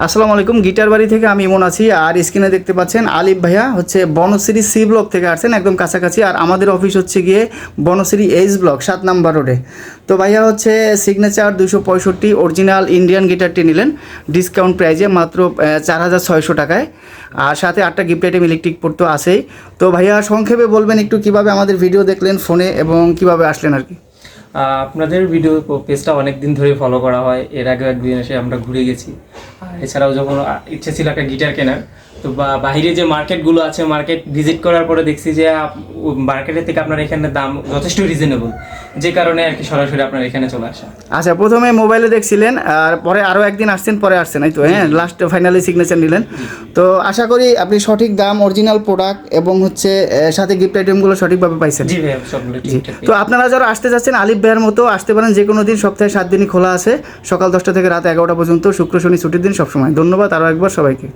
আসসালামু আলাইকুম। গিটার বাড়ি থেকে আমি ইমন আছি। আর স্ক্রিনে দেখতে পাচ্ছেন আলিফ ভাইয়া হচ্ছে বনশ্রী সি ব্লক থেকে আসছেন, একদম কাছাকাছি। আর আমাদের অফিস হচ্ছে গিয়ে বনশ্রী এইচ ব্লক 7 নাম্বার রোডে। তো ভাইয়া হচ্ছে সিগনেচার 265 অরিজিনাল ইন্ডিয়ান গিটারটি নিলেন ডিসকাউন্ট প্রাইজে মাত্র 4600 টাকায়। আর সাথে 8টা গিফট আইটেম ইলেকট্রিক পোর্ট তো আছেই। তো ভাইয়া সংক্ষেপে বলবেন একটু কিভাবে আমাদের ভিডিও দেখলেন ফোনে এবং কিভাবে আসলেন আর কি। আপনাদের ভিডিও পেজটা অনেক দিন ধরে ফলো করা হয়, এর আগে একদিন এসে আমরা ঘুরে গেছি। আর এছাড়াও যখন ইচ্ছে ছিল একটা গিটার কেনার, তো বাইরে যে মার্কেটগুলো আছে, মার্কেট ভিজিট করার পরে দেখছি যে মার্কেটের থেকে আপনার এখানে দাম যথেষ্ট রিজনেবল, যে কারণে আর কি সরাসরি আপনার এখানে চলে আসা। আচ্ছা, প্রথমে মোবাইলে দেখছিলেন আর পরে আরও একদিন আসছেন, পরে আসছেন এই তো, হ্যাঁ লাস্ট ফাইনালি সিগনেচার নিলেন। তো আশা করি আপনি সঠিক দাম, অরিজিনাল প্রোডাক্ট এবং হচ্ছে সাথে গিফট আইটেমগুলো সঠিকভাবে পাইছেন। জি ভাই, সবগুলো ঠিকঠাক। তো আপনারা যারা আসতে যাচ্ছেন আলিফ ভাইয়ের মতো আসতে পারেন, যে কোনো দিন, সপ্তাহে 7 দিনই খোলা আছে, সকাল 10টা থেকে রাত 11টা পর্যন্ত, শুক্র শনি ছুটির দিন সবসময়। ধন্যবাদ আরও একবার সবাইকে।